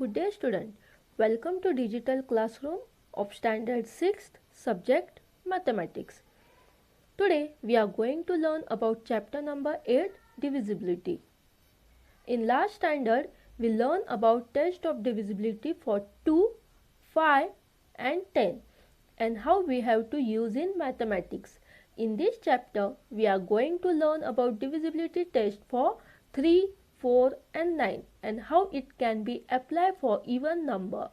Good day student. Welcome to digital classroom of standard 6th subject mathematics. Today we are going to learn about chapter number 8 divisibility. In last standard we learned about test of divisibility for 2, 5 and 10 and how we have to use in mathematics. In this chapter we are going to learn about divisibility test for 3, 4 and 9 and how it can be applied for even number.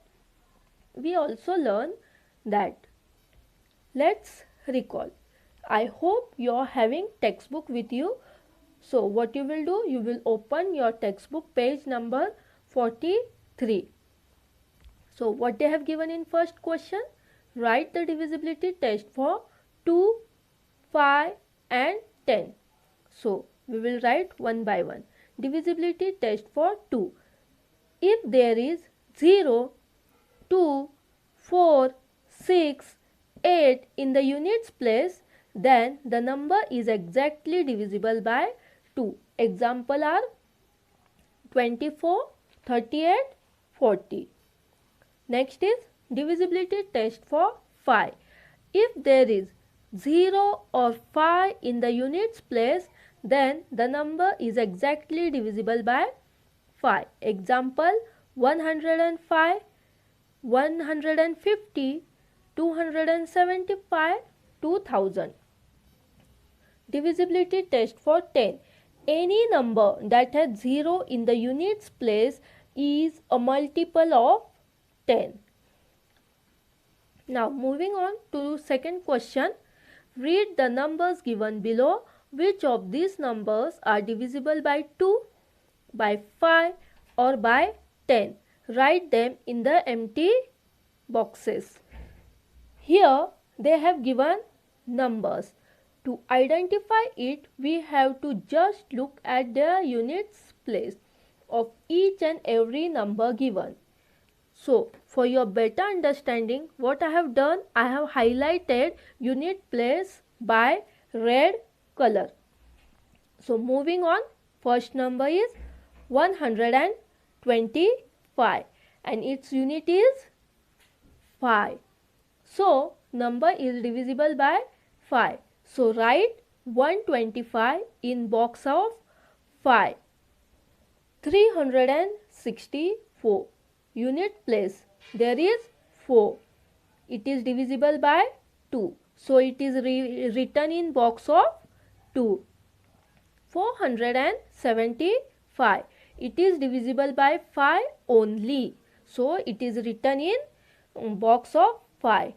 We also learn that. Let's recall. I hope you are having textbook with you. So what you will do, you will open your textbook page number 43. So what they have given in first question, write the divisibility test for 2, 5 and 10. So we will write one by one. Divisibility test for 2. If there is 0, 2, 4, 6, 8 in the units place, then the number is exactly divisible by 2. Example are 24, 38, 40. Next is divisibility test for 5. If there is 0 or 5 in the units place, then the number is exactly divisible by 5. Example 105, 150, 275, 2000. Divisibility test for 10. Any number that has 0 in the units place is a multiple of 10. Now moving on to second question. Read the numbers given below. Which of these numbers are divisible by 2, by 5 or by 10? Write them in the empty boxes. Here they have given numbers. To identify it, we have to just look at the units place of each and every number given. So, for your better understanding, what I have done, I have highlighted unit place by red color. So, moving on, first number is 125 and its unit is 5. So, number is divisible by 5. So, write 125 in box of 5. 364. Unit place, there is 4. It is divisible by 2. So, it is written in box of 2. 475. It is divisible by 5 only. So, it is written in box of 5.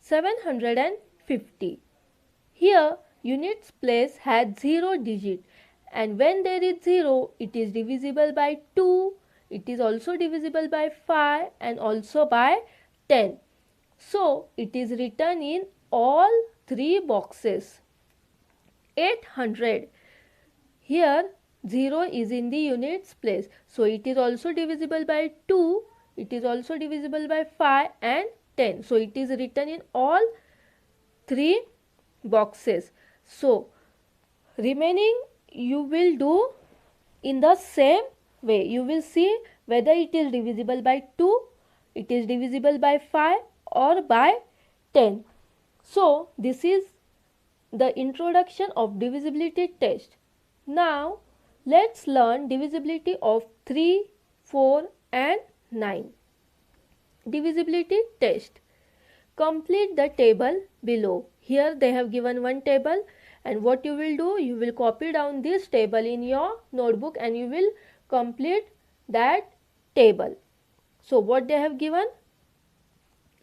750. Here units place has 0 digit and when there is 0 it is divisible by 2, it is also divisible by 5 and also by 10. So it is written in all 3 boxes. 800. Here 0 is in the units place. So it is also divisible by 2, it is also divisible by 5 and 10. So it is written in all 3 boxes. So remaining you will do in the same way. You will see whether it is divisible by 2, it is divisible by 5 or by 10. So this is the introduction of divisibility test. Now let's learn divisibility of 3, 4 and 9. Divisibility test. Complete the table below. Here they have given one table and what you will do, you will copy down this table in your notebook and you will complete that table. So what they have given?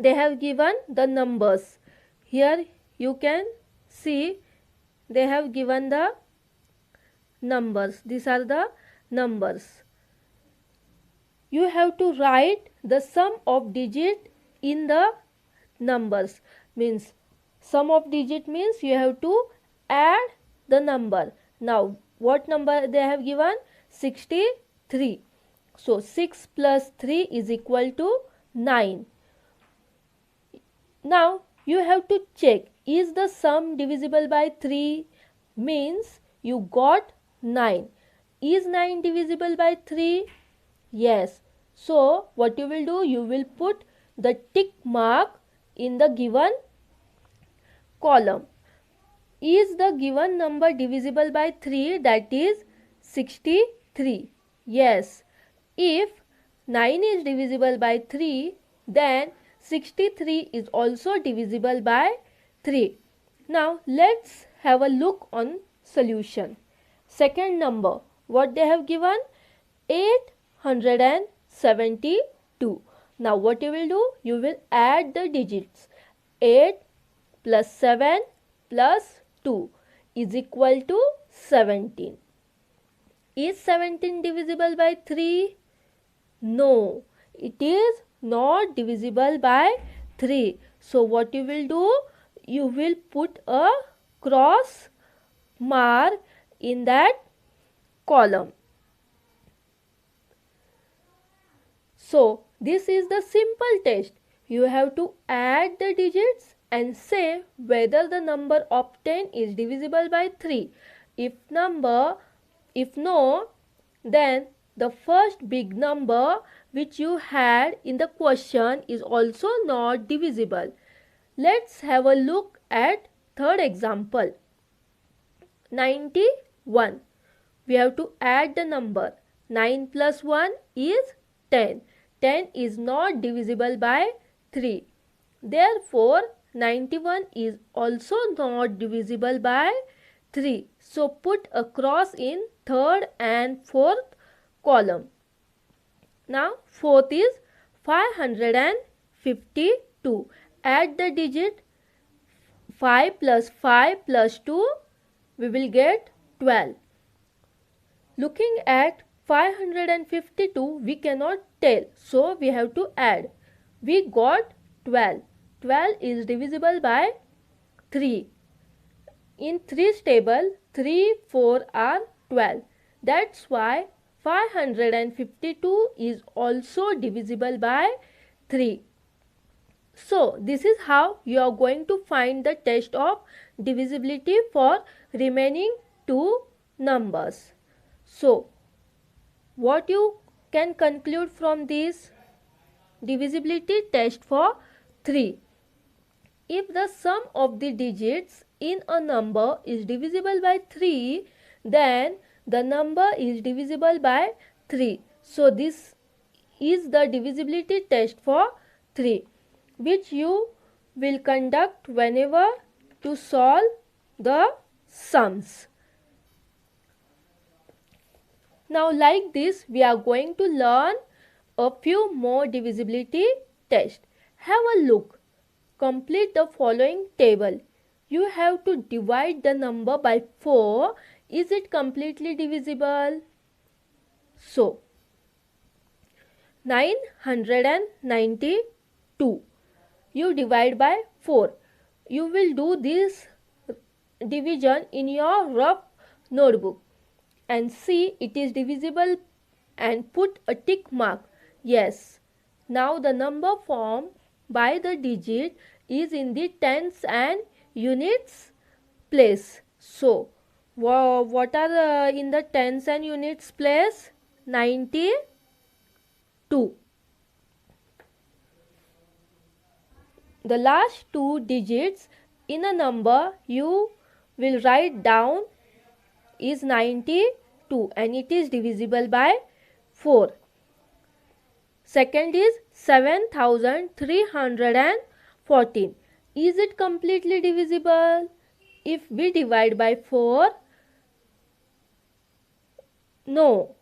They have given the numbers. Here you can see they have given the numbers. These are the numbers. You have to write the sum of digit in the numbers. Means sum of digit means you have to add the number. Now what number they have given? 63. So 6 plus 3 is equal to 9. Now you have to check, is the sum divisible by 3? Means you got 9. Is 9 divisible by 3? Yes. So what you will do, you will put the tick mark in the given column. Is the given number divisible by 3? That is 63. Yes. If 9 is divisible by 3, then 63 is also divisible by 3. Now let's have a look on solution. Second number, what they have given? 872. Now what you will do? You will add the digits. 8 plus 7 plus 2 is equal to 17. Is 17 divisible by 3? No, it is not divisible by 3. So what you will do? You will put a cross mark in that column. So this is the simple test. You have to add the digits and say whether the number obtained is divisible by 3. If no, then the first big number which you had in the question is also not divisible. Let's have a look at third example. 91. We have to add the number. 9 plus 1 is 10. 10 is not divisible by 3. Therefore, 91 is also not divisible by 3. So, put a cross in third and fourth column. Now, fourth is 552. Add the digit. 5 plus 5 plus 2, we will get 12. Looking at 552, we cannot tell, so we have to add. We got 12. 12 is divisible by 3. In 3's table, 3, 4 are 12. That's why 552 is also divisible by 3. So, this is how you are going to find the test of divisibility for remaining two numbers. So, what you can conclude from this divisibility test for 3? If the sum of the digits in a number is divisible by 3, then the number is divisible by 3. So, this is the divisibility test for 3, which you will conduct whenever to solve the sums. Now, like this, we are going to learn a few more divisibility tests. Have a look. Complete the following table. You have to divide the number by 4. Is it completely divisible? So, 992. You divide by 4. You will do this division in your rough notebook and see it is divisible and put a tick mark. Yes. Now the number formed by the digit is in the tens and units place. So, what are in the tens and units place? 92. The last two digits in a number you will write down is 92 and it is divisible by 4. Second is 7314. Is it completely divisible? If we divide by 4, no.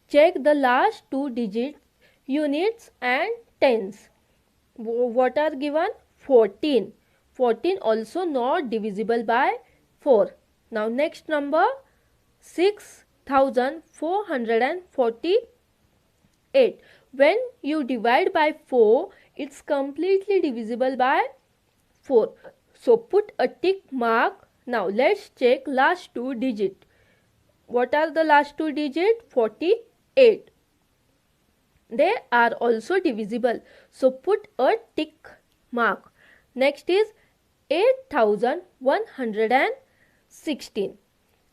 Check the last two digits, units and tens. What are given? 14. 14 also not divisible by 4. Now next number 6448. When you divide by 4, it's completely divisible by 4. So put a tick mark. Now let's check last two digits. What are the last two digits? 48. They are also divisible. So put a tick mark. Next is 8116.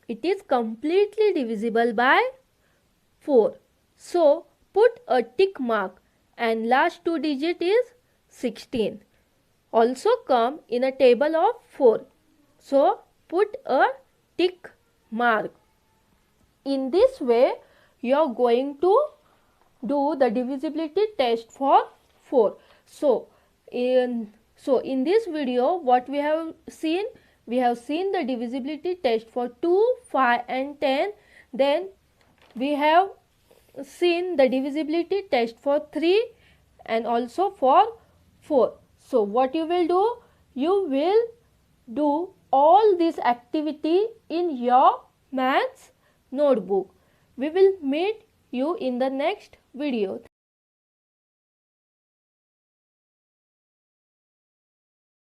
It is completely divisible by 4. So put a tick mark, and last 2 digit is 16. Also come in a table of 4. So put a tick mark. In this way you are going to do the divisibility test for 4. So in this video what we have seen the divisibility test for 2, 5 and 10. Then we have seen the divisibility test for 3 and also for 4. So what you will do? You will do all this activity in your maths notebook. We will meet you in the next video.